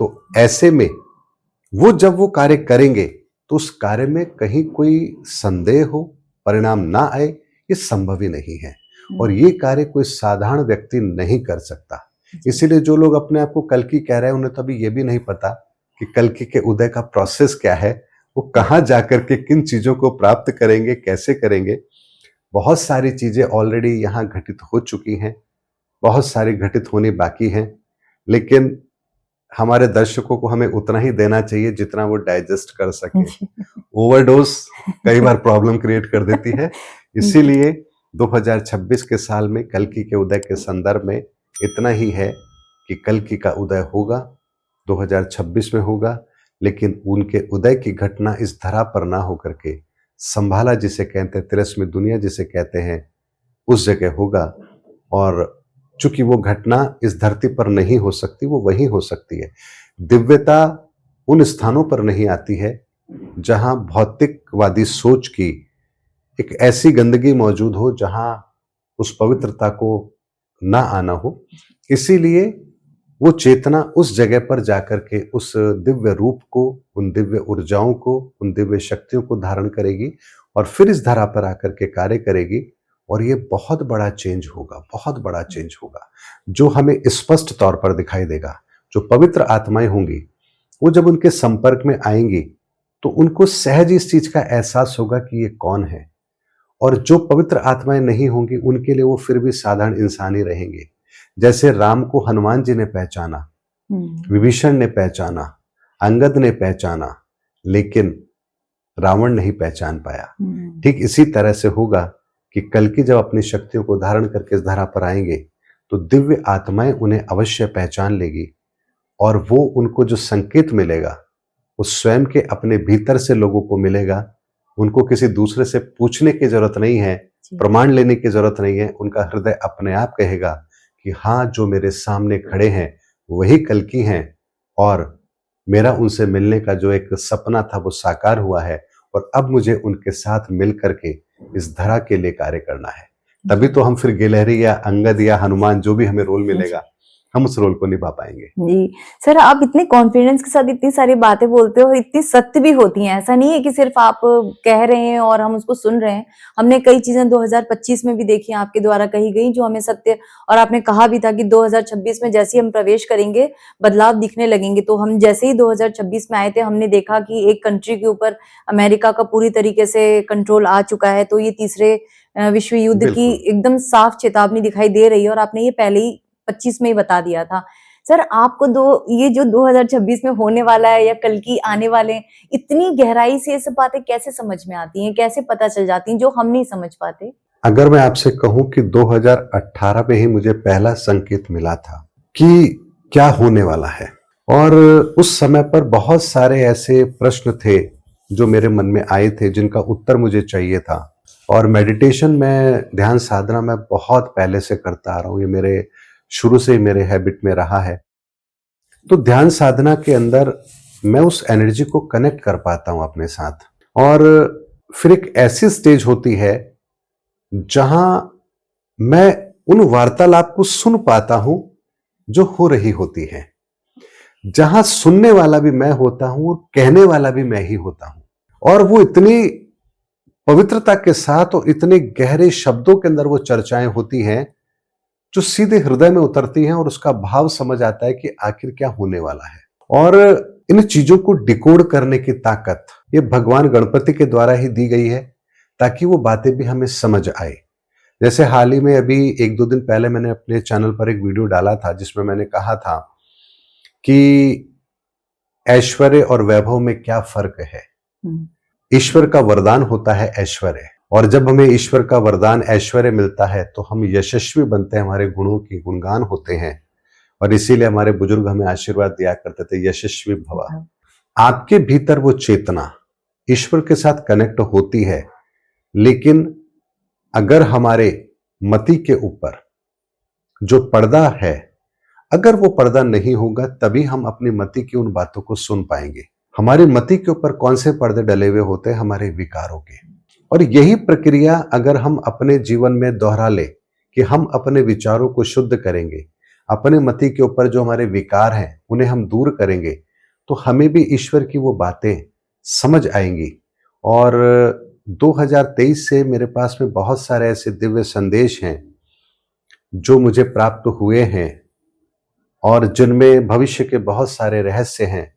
तो ऐसे में वो जब वो कार्य करेंगे तो उस कार्य में कहीं कोई संदेह हो, परिणाम ना आए, ये संभव ही नहीं है। और ये कार्य कोई साधारण व्यक्ति नहीं कर सकता। इसीलिए जो लोग अपने आप को कल्कि कह रहे हैं, उन्हें तो अभी ये भी नहीं पता कि कल्कि के उदय का प्रोसेस क्या है, वो कहाँ जाकर के किन चीजों को प्राप्त करेंगे, कैसे करेंगे। बहुत सारी चीजें ऑलरेडी यहाँ घटित हो चुकी हैं, बहुत सारी घटित होनी बाकी हैं, लेकिन हमारे दर्शकों को हमें उतना ही देना चाहिए जितना वो डाइजेस्ट कर सके। ओवरडोज कई बार प्रॉब्लम क्रिएट कर देती है। इसीलिए 2026 के साल में कल्कि के उदय के संदर्भ में इतना ही है कि कल्कि का उदय होगा, 2026 में होगा, लेकिन उनके उदय की घटना इस धरा पर ना होकर के संभाला जिसे कहते हैं, तिरस्मी दुनिया जिसे कहते हैं, उस जगह होगा। और चूंकि वो घटना इस धरती पर नहीं हो सकती, वो वहीं हो सकती है। दिव्यता उन स्थानों पर नहीं आती है जहां भौतिकवादी सोच की एक ऐसी गंदगी मौजूद हो जहां उस पवित्रता को ना आना हो। इसीलिए वो चेतना उस जगह पर जाकर के उस दिव्य रूप को, उन दिव्य ऊर्जाओं को, उन दिव्य शक्तियों को धारण करेगी और फिर इस धरा पर आकर के कार्य करेगी। और ये बहुत बड़ा चेंज होगा, बहुत बड़ा चेंज होगा, जो हमें स्पष्ट तौर पर दिखाई देगा। जो पवित्र आत्माएं होंगी वो जब उनके संपर्क में आएंगी तो उनको सहज इस चीज का एहसास होगा कि ये कौन है। और जो पवित्र आत्माएं नहीं होंगी उनके लिए वो फिर भी साधारण इंसान ही रहेंगे। जैसे राम को हनुमान जी ने पहचाना, विभीषण ने पहचाना, अंगद ने पहचाना, लेकिन रावण नहीं पहचान पाया। ठीक इसी तरह से होगा कि कल्कि जब अपनी शक्तियों को धारण करके इस धरा पर आएंगे तो दिव्य आत्माएं उन्हें अवश्य पहचान लेगी और वो उनको जो संकेत मिलेगा वो स्वयं के अपने भीतर से लोगों को मिलेगा। उनको किसी दूसरे से पूछने की जरूरत नहीं है, प्रमाण लेने की जरूरत नहीं है। उनका हृदय अपने आप कहेगा कि हाँ, जो मेरे सामने खड़े हैं वही कल्कि हैं और मेरा उनसे मिलने का जो एक सपना था वो साकार हुआ है और अब मुझे उनके साथ मिल करके इस धरा के लिए कार्य करना है। तभी तो हम फिर गिलहरी या अंगद या हनुमान जो भी हमें रोल मिलेगा हम उस रोल को निभा पाएंगे। जी सर, आप इतने कॉन्फिडेंस के साथ इतनी सारी बातें बोलते हो और इतनी सत्य भी होती हैं। ऐसा नहीं है कि सिर्फ आप कह रहे हैं और हम उसको सुन रहे हैं। हमने कई चीजें 2025 में भी देखी आपके द्वारा कही गई जो हमें सत्य, और आपने कहा भी था कि 2026 में जैसे ही हम प्रवेश करेंगे बदलाव दिखने लगेंगे। तो हम जैसे ही 2026 में आए थे हमने देखा कि एक कंट्री के ऊपर अमेरिका का पूरी तरीके से कंट्रोल आ चुका है। तो ये तीसरे विश्व युद्ध की एकदम साफ चेतावनी दिखाई दे रही है और आपने ये पहले ही 25 में ही बता दिया था। सर, आपको ये जो 2026 में होने वाला है या कल की आने वाले हैं, इतनी गहराई से ये सब बातें कैसे समझ में आती हैं, कैसे पता चल जाती हैं जो हम नहीं समझ पाते? अगर मैं आपसे कहूं कि 2018 में ही मुझे पहला संकेत मिला था कि क्या होने वाला है, और उस समय पर बहुत सारे ऐसे प्रश्न थे जो मेरे मन में आए थे जिनका उत्तर मुझे चाहिए था। और मेडिटेशन में, ध्यान साधना में बहुत पहले से करता आ रहा हूं, ये मेरे शुरू से ही मेरे हैबिट में रहा है। तो ध्यान साधना के अंदर मैं उस एनर्जी को कनेक्ट कर पाता हूं अपने साथ, और फिर एक ऐसी स्टेज होती है जहां मैं उन वार्तालाप को सुन पाता हूं जो हो रही होती है, जहां सुनने वाला भी मैं होता हूं और कहने वाला भी मैं ही होता हूं। और वो इतनी पवित्रता के साथ और इतने गहरे शब्दों के अंदर वो चर्चाएं होती हैं जो सीधे हृदय में उतरती हैं और उसका भाव समझ आता है कि आखिर क्या होने वाला है। और इन चीजों को डिकोड करने की ताकत ये भगवान गणपति के द्वारा ही दी गई है ताकि वो बातें भी हमें समझ आए। जैसे हाल ही में अभी 1-2 दिन पहले मैंने अपने चैनल पर एक वीडियो डाला था जिसमें मैंने कहा था कि ऐश्वर्य और वैभव में क्या फर्क है। ईश्वर का वरदान होता है ऐश्वर्य, और जब हमें ईश्वर का वरदान ऐश्वर्य मिलता है तो हम यशस्वी बनते हैं, हमारे गुणों की गुणगान होते हैं। और इसीलिए हमारे बुजुर्ग हमें आशीर्वाद दिया करते थे, यशस्वी भव। आपके भीतर वो चेतना ईश्वर के साथ कनेक्ट होती है, लेकिन अगर हमारे मति के ऊपर जो पर्दा है, अगर वो पर्दा नहीं होगा तभी हम अपनी मति की उन बातों को सुन पाएंगे। हमारी मति के ऊपर कौन से पर्दे डले हुए होते हैं? हमारे विकारों के। और यही प्रक्रिया अगर हम अपने जीवन में दोहरा ले कि हम अपने विचारों को शुद्ध करेंगे, अपने मति के ऊपर जो हमारे विकार हैं उन्हें हम दूर करेंगे, तो हमें भी ईश्वर की वो बातें समझ आएंगी। और 2023 से मेरे पास में बहुत सारे ऐसे दिव्य संदेश हैं जो मुझे प्राप्त हुए हैं और जिनमें भविष्य के बहुत सारे रहस्य हैं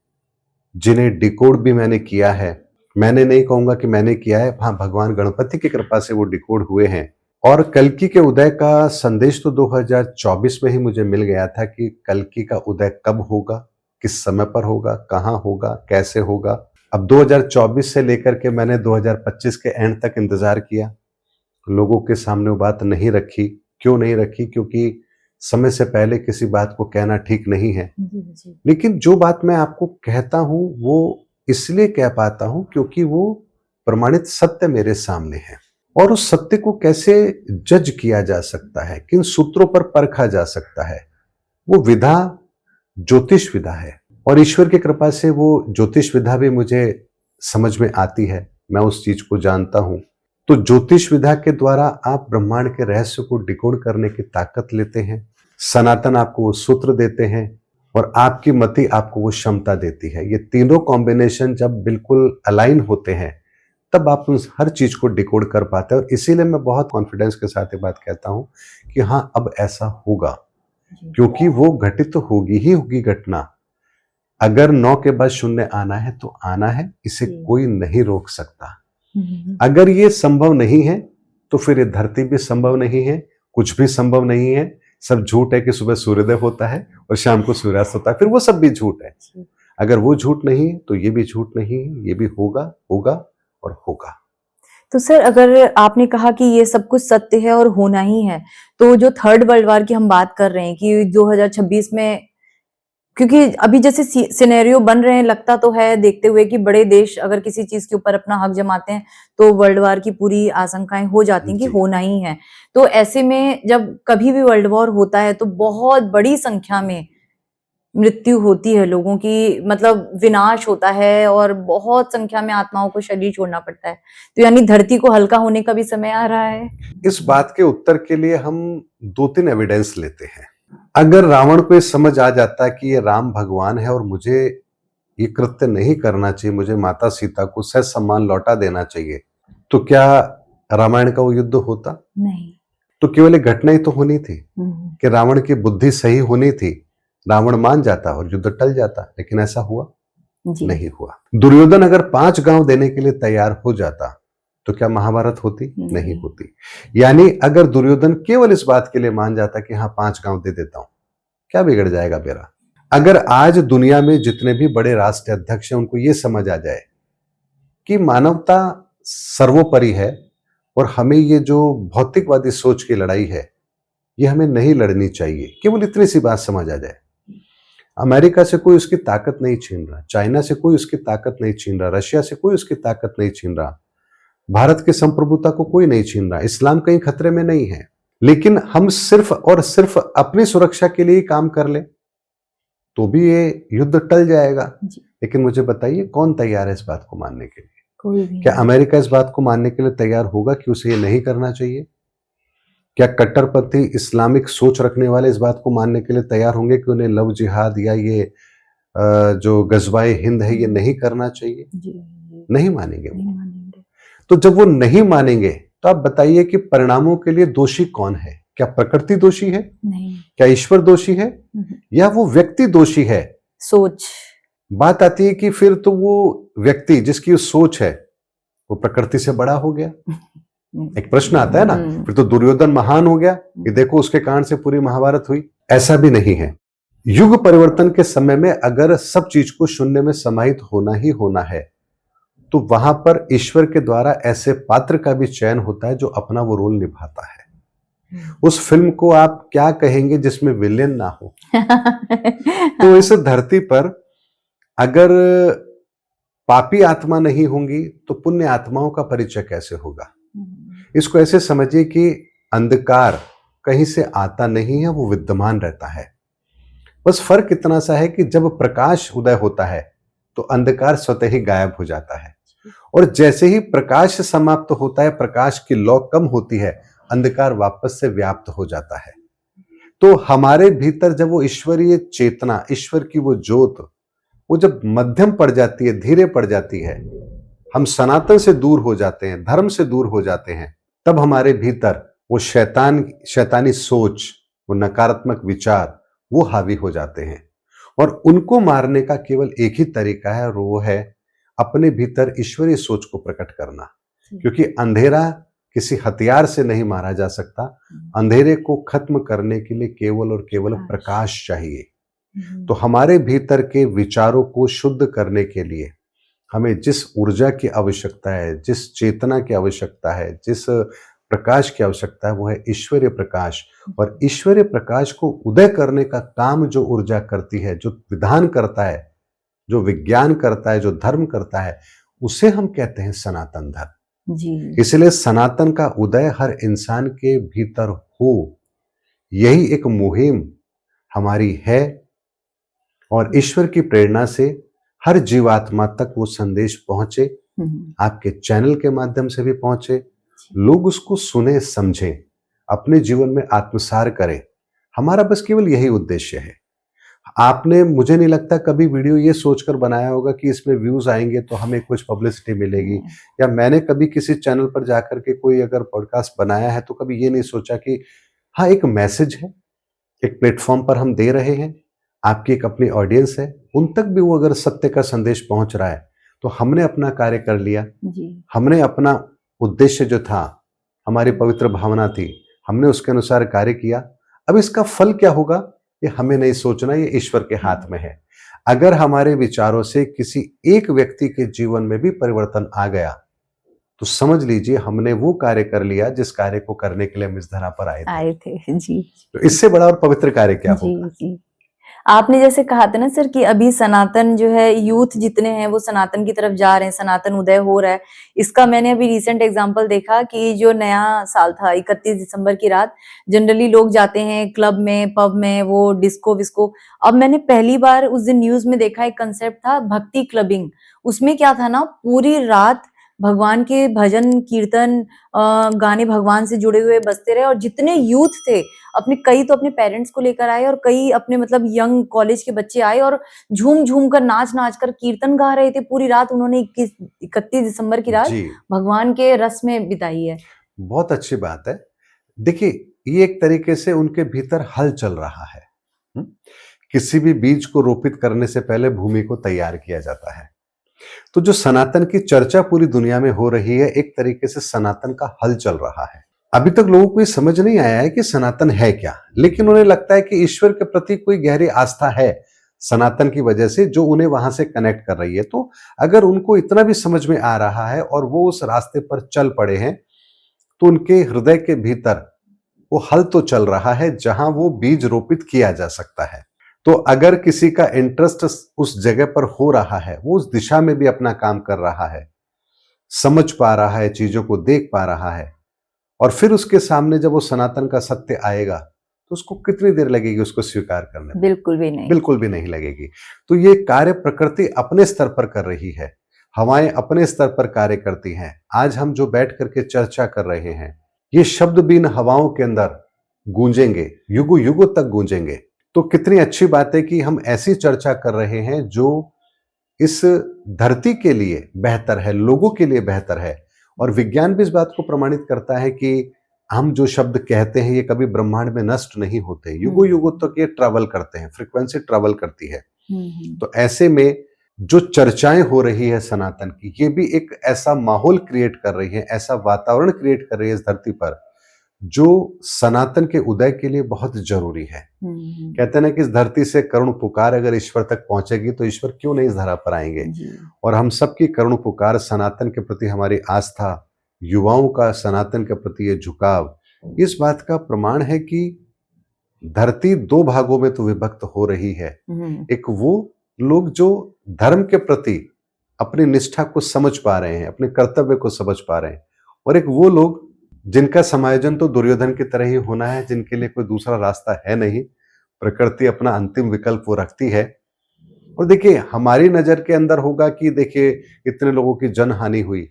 जिन्हें डिकोड भी मैंने किया है। मैंने नहीं कहूंगा कि मैंने किया है, हाँ भगवान गणपति की कृपा से वो डिकोड हुए हैं। और कल्कि के उदय का संदेश तो 2024 में ही मुझे मिल गया था कि कल्कि का उदय कब होगा, किस समय पर होगा, कहाँ होगा, कैसे होगा। अब 2024 से लेकर के मैंने 2025 के एंड तक इंतजार किया, लोगों के सामने वो बात नहीं रखी। क्यों नहीं रखी? क्योंकि समय से पहले किसी बात को कहना ठीक नहीं है। लेकिन जो बात मैं आपको कहता हूं वो इसलिए कह पाता हूं क्योंकि वो प्रमाणित सत्य मेरे सामने है। और उस सत्य को कैसे जज किया जा सकता है, किन सूत्रों पर परखा जा सकता है, वो विधा ज्योतिष विधा है। और ईश्वर की कृपा से वो ज्योतिष विधा भी मुझे समझ में आती है, मैं उस चीज को जानता हूं। तो ज्योतिष विधा के द्वारा आप ब्रह्मांड के रहस्य को डिकोड करने की ताकत लेते हैं। सनातन आपको वो सूत्र देते हैं और आपकी मति आपको वो क्षमता देती है। ये तीनों कॉम्बिनेशन जब बिल्कुल अलाइन होते हैं तब आप उस हर चीज को डिकोड कर पाते हैं। और इसीलिए मैं बहुत कॉन्फिडेंस के साथ ये बात कहता हूं कि हाँ अब ऐसा होगा, क्योंकि वो घटित तो होगी ही होगी घटना। अगर 9 के बाद 0 आना है तो आना है, इसे कोई नहीं रोक सकता। अगर ये संभव नहीं है तो फिर ये धरती भी संभव नहीं है, कुछ भी संभव नहीं है। सब झूठ है कि सुबह सूर्योदय होता है और शाम को सूर्यास्त होता है, फिर वो सब भी झूठ है। अगर वो झूठ नहीं है तो ये भी झूठ नहीं है, ये भी होगा होगा और होगा। तो सर अगर आपने कहा कि ये सब कुछ सत्य है और होना ही है, तो जो थर्ड वर्ल्ड वॉर की हम बात कर रहे हैं कि 2026 में, क्योंकि अभी जैसे सिनेरियो बन रहे हैं, लगता तो है देखते हुए कि बड़े देश अगर किसी चीज के ऊपर अपना हक जमाते हैं तो वर्ल्ड वॉर की पूरी आशंकाएं हो जाती हैं कि होना ही है। तो ऐसे में जब कभी भी वर्ल्ड वॉर होता है तो बहुत बड़ी संख्या में मृत्यु होती है लोगों की, मतलब विनाश होता है और बहुत संख्या में आत्माओं को शरीर छोड़ना पड़ता है। तो यानी धरती को हल्का होने का भी समय आ रहा है। इस बात के उत्तर के लिए हम 2-3 एविडेंस लेते हैं। अगर रावण को ये समझ आ जाता है कि ये राम भगवान है और मुझे ये कृत्य नहीं करना चाहिए, मुझे माता सीता को सह सम्मान लौटा देना चाहिए, तो क्या रामायण का वो युद्ध होता? नहीं। तो केवल एक घटना ही तो होनी थी कि रावण की बुद्धि सही होनी थी, रावण मान जाता और युद्ध टल जाता। लेकिन ऐसा हुआ नहीं हुआ। दुर्योधन अगर 5 गांव देने के लिए तैयार हो जाता तो क्या महाभारत होती? नहीं होती। यानी अगर दुर्योधन केवल इस बात के लिए मान जाता कि हाँ 5 गांव दे देता हूं, क्या बिगड़ जाएगा मेरा? अगर आज दुनिया में जितने भी बड़े राष्ट्र अध्यक्ष हैं उनको यह समझ आ जाए कि मानवता सर्वोपरि है और हमें ये जो भौतिकवादी सोच की लड़ाई है ये हमें नहीं लड़नी चाहिए, केवल इतनी सी बात समझ आ जाए। अमेरिका से कोई उसकी ताकत नहीं छीन रहा, चाइना से कोई उसकी ताकत नहीं छीन रहा, रशिया से कोई उसकी ताकत नहीं छीन रहा, भारत की संप्रभुता को कोई नहीं छीन रहा, इस्लाम कहीं खतरे में नहीं है। लेकिन हम सिर्फ और सिर्फ अपनी सुरक्षा के लिए काम कर ले तो भी ये युद्ध टल जाएगा। लेकिन मुझे बताइए कौन तैयार है इस बात को मानने के लिए? कोई भी। क्या अमेरिका इस बात को मानने के लिए तैयार होगा कि उसे ये नहीं करना चाहिए? क्या कट्टरपंथी इस्लामिक सोच रखने वाले इस बात को मानने के लिए तैयार होंगे कि उन्हें लव जिहाद या ये जो गजवाए हिंद है ये नहीं करना चाहिए? नहीं मानेंगे वो। तो जब वो नहीं मानेंगे तो आप बताइए कि परिणामों के लिए दोषी कौन है? क्या प्रकृति दोषी है? नहीं। क्या ईश्वर दोषी है? या वो व्यक्ति दोषी है? सोच। बात आती है कि फिर तो वो व्यक्ति जिसकी सोच है वो प्रकृति से बड़ा हो गया। एक प्रश्न आता है ना, फिर तो दुर्योधन महान हो गया, ये देखो उसके कारण से पूरी महाभारत हुई। ऐसा भी नहीं है। युग परिवर्तन के समय में अगर सब चीज को शून्य में समाहित होना ही होना है तो वहां पर ईश्वर के द्वारा ऐसे पात्र का भी चयन होता है जो अपना वो रोल निभाता है। उस फिल्म को आप क्या कहेंगे जिसमें विलेन ना हो? तो इस धरती पर अगर पापी आत्मा नहीं होंगी तो पुण्य आत्माओं का परिचय कैसे होगा? इसको ऐसे समझिए कि अंधकार कहीं से आता नहीं है, वो विद्यमान रहता है। बस फर्क इतना सा है कि जब प्रकाश उदय होता है तो अंधकार स्वतः ही गायब हो जाता है और जैसे ही प्रकाश समाप्त होता है, प्रकाश की लौ कम होती है, अंधकार वापस से व्याप्त हो जाता है। तो हमारे भीतर जब वो ईश्वरीय चेतना, ईश्वर की वो ज्योत, वो जब मध्यम पड़ जाती है, धीरे पड़ जाती है, हम सनातन से दूर हो जाते हैं, धर्म से दूर हो जाते हैं, तब हमारे भीतर वो शैतानी सोच, वो नकारात्मक विचार वो हावी हो जाते हैं। और उनको मारने का केवल एक ही तरीका है और वो है अपने भीतर ईश्वरीय सोच को प्रकट करना, क्योंकि अंधेरा किसी हथियार से नहीं मारा जा सकता। अंधेरे को खत्म करने के लिए केवल और केवल प्रकाश चाहिए। तो हमारे भीतर के विचारों को शुद्ध करने के लिए हमें जिस ऊर्जा की आवश्यकता है, जिस चेतना की आवश्यकता है, जिस प्रकाश की आवश्यकता है, वो है ईश्वरीय प्रकाश। और ईश्वरीय प्रकाश को उदय करने का काम जो ऊर्जा करती है, जो विधान करता है, जो विज्ञान करता है, जो धर्म करता है, उसे हम कहते हैं सनातन धर्म जी। इसलिए सनातन का उदय हर इंसान के भीतर हो, यही एक मुहिम हमारी है। और ईश्वर की प्रेरणा से हर जीवात्मा तक वो संदेश पहुंचे, आपके चैनल के माध्यम से भी पहुंचे, लोग उसको सुने, समझें, अपने जीवन में आत्मसार करें। हमारा बस केवल यही उद्देश्य है। आपने, मुझे नहीं लगता कभी वीडियो ये सोचकर बनाया होगा कि इसमें व्यूज आएंगे तो हमें कुछ पब्लिसिटी मिलेगी, या मैंने कभी किसी चैनल पर जाकर के कोई अगर पॉडकास्ट बनाया है तो कभी ये नहीं सोचा कि हाँ, एक मैसेज है, एक प्लेटफॉर्म पर हम दे रहे हैं, आपकी एक अपनी ऑडियंस है, उन तक भी वो अगर सत्य का संदेश पहुंच रहा है तो हमने अपना कार्य कर लिया। हमने अपना उद्देश्य जो था, हमारी पवित्र भावना थी, हमने उसके अनुसार कार्य किया। अब इसका फल क्या होगा ये हमें नहीं सोचना, ये ईश्वर के हाथ में है। अगर हमारे विचारों से किसी एक व्यक्ति के जीवन में भी परिवर्तन आ गया तो समझ लीजिए हमने वो कार्य कर लिया जिस कार्य को करने के लिए हम इस धरा पर आए थे। जी। तो इससे बड़ा और पवित्र कार्य क्या होगा? जी। आपने जैसे कहा था ना सर कि अभी सनातन जो है, यूथ जितने हैं वो सनातन की तरफ जा रहे हैं, सनातन उदय हो रहा है। इसका मैंने अभी रिसेंट एग्जांपल देखा कि जो नया साल था 31 दिसंबर की रात, जनरली लोग जाते हैं क्लब में, पब में, वो डिस्को विस्को। अब मैंने पहली बार उस दिन न्यूज में देखा, एक कंसेप्ट था भक्ति क्लबिंग। उसमें क्या था ना, पूरी रात भगवान के भजन कीर्तन गाने भगवान से जुड़े हुए बजते रहे, और जितने यूथ थे अपने, कई तो अपने पेरेंट्स को लेकर आए और कई अपने मतलब यंग कॉलेज के बच्चे आए और झूम झूम कर, नाच नाच कर कीर्तन गा रहे थे पूरी रात। उन्होंने 31 दिसंबर की रात भगवान के रस में बिताई है। बहुत अच्छी बात है। देखिए, ये एक तरीके से उनके भीतर हल चल रहा है। किसी भी बीज को रोपित करने से पहले भूमि को तैयार किया जाता है। तो जो सनातन की चर्चा पूरी दुनिया में हो रही है, एक तरीके से सनातन का हल चल रहा है। अभी तक लोगों को ये समझ नहीं आया है कि सनातन है क्या, लेकिन उन्हें लगता है कि ईश्वर के प्रति कोई गहरी आस्था है सनातन की वजह से, जो उन्हें वहां से कनेक्ट कर रही है। तो अगर उनको इतना भी समझ में आ रहा है और वो उस रास्ते पर चल पड़े हैं, तो उनके हृदय के भीतर वो हल तो चल रहा है जहां वो बीज रोपित किया जा सकता है। तो अगर किसी का इंटरेस्ट उस जगह पर हो रहा है, वो उस दिशा में भी अपना काम कर रहा है, समझ पा रहा है, चीजों को देख पा रहा है, और फिर उसके सामने जब वो सनातन का सत्य आएगा तो उसको कितनी देर लगेगी उसको स्वीकार करने में? बिल्कुल भी नहीं, बिल्कुल भी नहीं लगेगी। तो ये कार्य प्रकृति अपने स्तर पर कर रही है, हवाएं अपने स्तर पर कार्य करती हैं। आज हम जो बैठ करके चर्चा कर रहे हैं, ये शब्द भी इन हवाओं के अंदर गूंजेंगे, युगों युगों तक गूंजेंगे। तो कितनी अच्छी बात है कि हम ऐसी चर्चा कर रहे हैं जो इस धरती के लिए बेहतर है, लोगों के लिए बेहतर है। और विज्ञान भी इस बात को प्रमाणित करता है कि हम जो शब्द कहते हैं ये कभी ब्रह्मांड में नष्ट नहीं होते, युगों युगों तक ये ट्रैवल करते हैं, फ्रीक्वेंसी ट्रैवल करती है। तो ऐसे में जो चर्चाएं हो रही है सनातन की, ये भी एक ऐसा माहौल क्रिएट कर रही है, ऐसा वातावरण क्रिएट कर रही है इस धरती पर, जो सनातन के उदय के लिए बहुत जरूरी है। कहते हैं ना कि इस धरती से करुण पुकार अगर ईश्वर तक पहुंचेगी तो ईश्वर क्यों नहीं इस धरा पर आएंगे। और हम सबकी करुण पुकार, सनातन के प्रति हमारी आस्था, युवाओं का सनातन के प्रति ये झुकाव, इस बात का प्रमाण है कि धरती दो भागों में तो विभक्त हो रही है। एक वो लोग जो धर्म के प्रति अपनी निष्ठा को समझ पा रहे हैं, अपने कर्तव्य को समझ पा रहे हैं, और एक वो लोग जिनका समायोजन तो दुर्योधन की तरह ही होना है, जिनके लिए कोई दूसरा रास्ता है नहीं। प्रकृति अपना अंतिम विकल्प वो रखती है। और देखिए, हमारी नजर के अंदर होगा कि देखिए इतने लोगों की जनहानि हुई,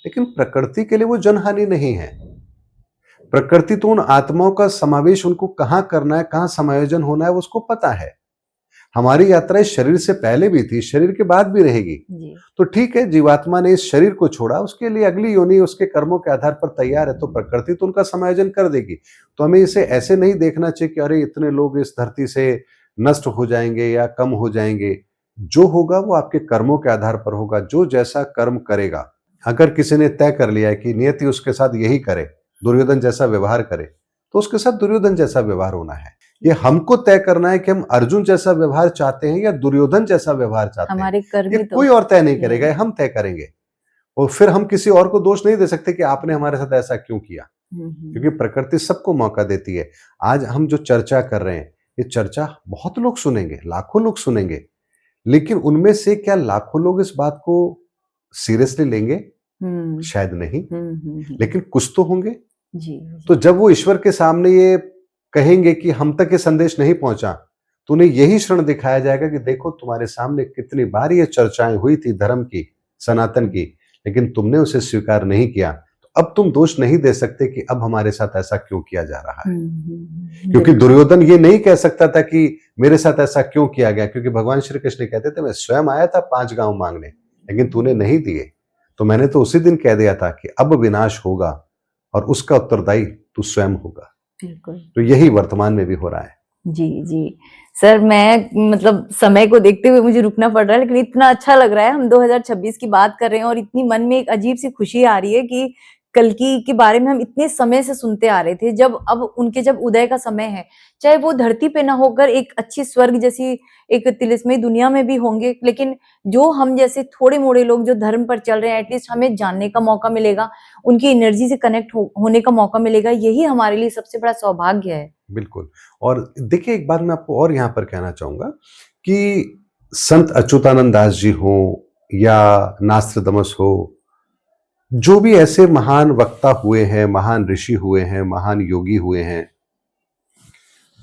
लेकिन प्रकृति के लिए वो जनहानि नहीं है। प्रकृति तो उन आत्माओं का समावेश उनको कहां करना है, कहां समायोजन होना है, वो उसको पता है। हमारी यात्रा इस शरीर से पहले भी थी, शरीर के बाद भी रहेगी। तो ठीक है, जीवात्मा ने इस शरीर को छोड़ा, उसके लिए अगली योनि उसके कर्मों के आधार पर तैयार है, तो प्रकृति तो उनका समायोजन कर देगी। तो हमें इसे ऐसे नहीं देखना चाहिए कि अरे इतने लोग इस धरती से नष्ट हो जाएंगे या कम हो जाएंगे। जो होगा वो आपके कर्मों के आधार पर होगा। जो जैसा कर्म करेगा, अगर किसी ने तय कर लिया है कि नियति उसके साथ यही करे, दुर्योधन जैसा व्यवहार करे, तो उसके साथ दुर्योधन जैसा व्यवहार होना है। ये हमको तय करना है कि हम अर्जुन जैसा व्यवहार चाहते हैं या दुर्योधन जैसा व्यवहार चाहते हैं। हमारे कर्म ये ही तो कोई और तय नहीं करेगा, ये हम तय करेंगे। और फिर हम किसी और को दोष नहीं दे सकते कि आपने हमारे साथ ऐसा क्यों किया, क्योंकि प्रकृति सबको मौका देती है। आज हम जो चर्चा कर रहे हैं, ये चर्चा बहुत लोग सुनेंगे, लाखों लोग सुनेंगे, लेकिन उनमें से क्या लाखों लोग इस बात को सीरियसली लेंगे? शायद नहीं, लेकिन कुछ तो होंगे। जी। तो जब वो ईश्वर के सामने ये कहेंगे कि हम तक ये संदेश नहीं पहुंचा, तो उन्हें यही क्षण दिखाया जाएगा कि देखो तुम्हारे सामने कितनी बार ये चर्चाएं हुई थी धर्म की, सनातन की, लेकिन तुमने उसे स्वीकार नहीं किया। तो अब तुम दोष नहीं दे सकते कि अब हमारे साथ ऐसा क्यों किया जा रहा है, क्योंकि दुर्योधन ये नहीं कह सकता था कि मेरे साथ ऐसा क्यों किया गया, क्योंकि भगवान श्री कृष्ण कहते थे मैं स्वयं आया था 5 गांव मांगने, लेकिन तूने नहीं दिए, तो मैंने तो उसी दिन कह दिया था कि अब विनाश होगा और उसका उत्तरदायी तू स्वयं होगा। बिल्कुल। तो यही वर्तमान में भी हो रहा है। जी जी सर, मैं मतलब समय को देखते हुए मुझे रुकना पड़ रहा है, लेकिन इतना अच्छा लग रहा है, हम 2026 की बात कर रहे हैं और इतनी मन में एक अजीब सी खुशी आ रही है कि कल्कि के बारे में हम इतने समय से सुनते आ रहे थे, जब अब उनके जब उदय का समय है, चाहे वो धरती पे ना होकर एक अच्छी स्वर्ग जैसी एक तिलिस्मयी दुनिया में भी होंगे, लेकिन जो हम जैसे थोड़े मोड़े लोग जो धर्म पर चल रहे हैं, एटलीस्ट हमें जानने का मौका मिलेगा, उनकी एनर्जी से कनेक्ट होने का मौका मिलेगा, यही हमारे लिए सबसे बड़ा सौभाग्य है। बिल्कुल। और देखिए एक बात मैं आपको और यहाँ पर कहना चाहूंगा कि संत अच्युतानंद दास जी हो या नास्त्रदमस हो, जो भी ऐसे महान वक्ता हुए हैं, महान ऋषि हुए हैं, महान योगी हुए हैं,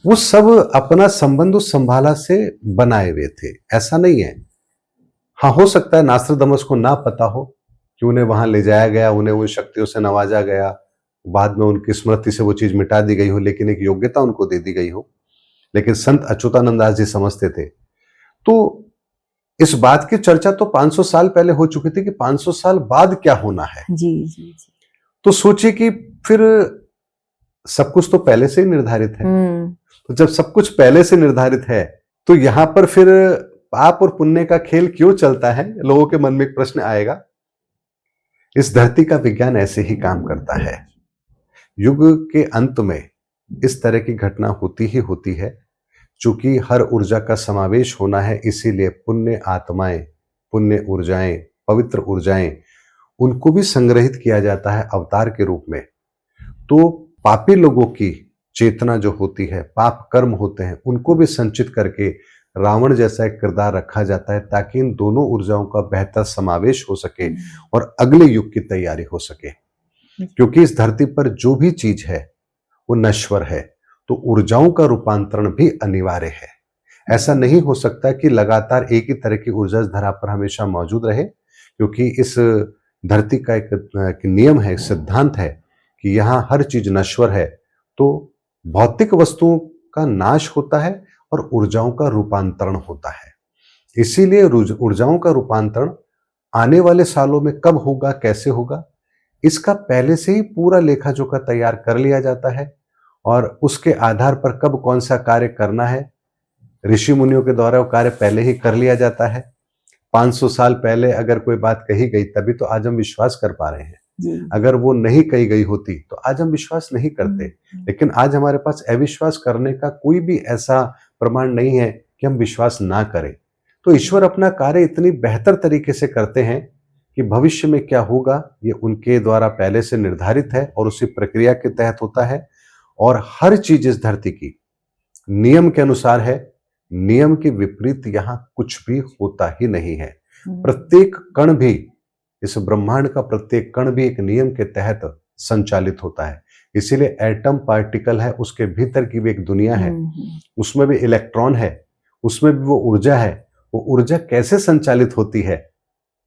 वो सब अपना संबंध उस संभाला से बनाए हुए थे। ऐसा नहीं है, हाँ हो सकता है नास्त्रदमस को ना पता हो कि उन्हें वहां ले जाया गया, उन्हें उन शक्तियों से नवाजा गया, बाद में उनकी स्मृति से वो चीज मिटा दी गई हो, लेकिन एक योग्यता उनको दे दी गई हो। लेकिन संत अच्युतानंद दास जी समझते थे। तो इस बात की चर्चा तो 500 साल पहले हो चुकी थी कि 500 साल बाद क्या होना है। जी जी जी। तो सोचिए कि फिर सब कुछ तो पहले से ही निर्धारित है। तो जब सब कुछ पहले से निर्धारित है, तो यहां पर फिर पाप और पुण्य का खेल क्यों चलता है, लोगों के मन में एक प्रश्न आएगा। इस धरती का विज्ञान ऐसे ही काम करता है। युग के अंत में इस तरह की घटना होती ही होती है। चूंकि हर ऊर्जा का समावेश होना है, इसीलिए पुण्य आत्माएं, पुण्य ऊर्जाएं, पवित्र ऊर्जाएं, उनको भी संग्रहित किया जाता है अवतार के रूप में। तो पापी लोगों की चेतना जो होती है, पाप कर्म होते हैं, उनको भी संचित करके रावण जैसा एक किरदार रखा जाता है, ताकि इन दोनों ऊर्जाओं का बेहतर समावेश हो सके और अगले युग की तैयारी हो सके। क्योंकि इस धरती पर जो भी चीज है वो नश्वर है, तो ऊर्जाओं का रूपांतरण भी अनिवार्य है। ऐसा नहीं हो सकता कि लगातार एक ही तरह की ऊर्जा इस धरा पर हमेशा मौजूद रहे, क्योंकि इस धरती का एक नियम है, एक सिद्धांत है कि यहाँ हर चीज नश्वर है। तो भौतिक वस्तुओं का नाश होता है और ऊर्जाओं का रूपांतरण होता है। इसीलिए ऊर्जाओं का रूपांतरण आने वाले सालों में कब होगा, कैसे होगा, इसका पहले से ही पूरा लेखा जोखा तैयार कर लिया जाता है और उसके आधार पर कब कौन सा कार्य करना है, ऋषि मुनियों के द्वारा वो कार्य पहले ही कर लिया जाता है। 500 साल पहले अगर कोई बात कही गई तभी तो आज हम विश्वास कर पा रहे हैं। अगर वो नहीं कही गई होती तो आज हम विश्वास नहीं करते। लेकिन आज हमारे पास अविश्वास करने का कोई भी ऐसा प्रमाण नहीं है कि हम विश्वास ना करें। तो ईश्वर अपना कार्य इतनी बेहतर तरीके से करते हैं कि भविष्य में क्या होगा ये उनके द्वारा पहले से निर्धारित है और उसी प्रक्रिया के तहत होता है। और हर चीज इस धरती की नियम के अनुसार है, नियम के विपरीत यहां कुछ भी होता ही नहीं है। प्रत्येक कण भी, इस ब्रह्मांड का प्रत्येक कण भी एक नियम के तहत संचालित होता है। इसीलिए एटम पार्टिकल है, उसके भीतर की भी एक दुनिया है, उसमें भी इलेक्ट्रॉन है, उसमें भी वो ऊर्जा है। वो ऊर्जा कैसे संचालित होती है,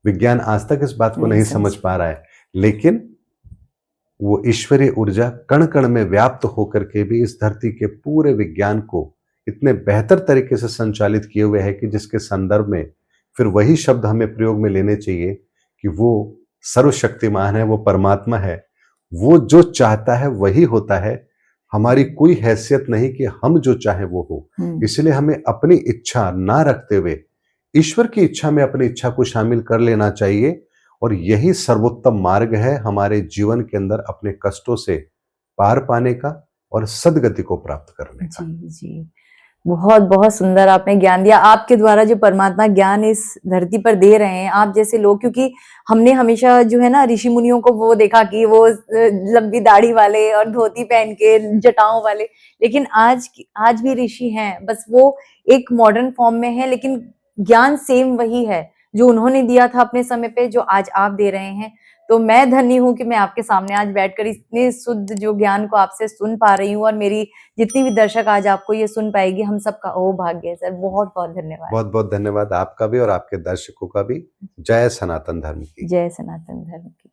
विज्ञान आज तक इस बात को नहीं समझ पा रहा है। लेकिन वो ईश्वरीय ऊर्जा कण कण में व्याप्त होकर के भी इस धरती के पूरे विज्ञान को इतने बेहतर तरीके से संचालित किए हुए है कि जिसके संदर्भ में फिर वही शब्द हमें प्रयोग में लेने चाहिए कि वो सर्वशक्तिमान है, वो परमात्मा है, वो जो चाहता है वही होता है। हमारी कोई हैसियत नहीं कि हम जो चाहे वो हो। इसलिए हमें अपनी इच्छा ना रखते हुए ईश्वर की इच्छा में अपनी इच्छा को शामिल कर लेना चाहिए और यही सर्वोत्तम मार्ग है हमारे जीवन के अंदर अपने कष्टों से पार पाने का और सद्गति को प्राप्त करने का। जी जी, बहुत बहुत सुंदर आपने ज्ञान दिया। आपके द्वारा जो परमात्मा ज्ञान इस धरती पर दे रहे हैं, आप जैसे लोग, क्योंकि हमने हमेशा जो है ना ऋषि मुनियों को वो देखा कि वो लंबी दाढ़ी वाले और धोती पहन के जटाओं वाले, लेकिन आज भी ऋषि हैं, बस वो एक मॉडर्न फॉर्म में है, लेकिन ज्ञान सेम वही है जो उन्होंने दिया था अपने समय पे, जो आज आप दे रहे हैं। तो मैं धन्य हूँ कि मैं आपके सामने आज बैठकर इतने शुद्ध जो ज्ञान को आपसे सुन पा रही हूँ, और मेरी जितनी भी दर्शक आज आपको ये सुन पाएगी, हम सबका ओ भाग्य है सर। बहुत बहुत धन्यवाद। बहुत बहुत धन्यवाद आपका भी और आपके दर्शकों का भी। जय सनातन धर्म की। जय सनातन धर्म की।